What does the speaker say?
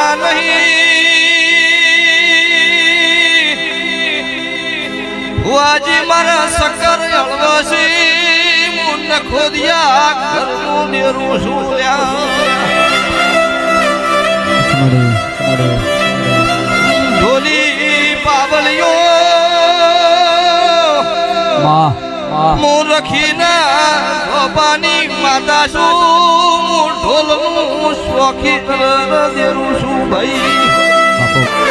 ના નહીં વાજી મારા સકર અળવસી મુન ખોદિયા ઘરનું નેરું સુલ્યા ઢોલી પાવલિયો મું રખીના બાપાની માતા છું ઢોલનું શોખી દેરું છું ભાઈ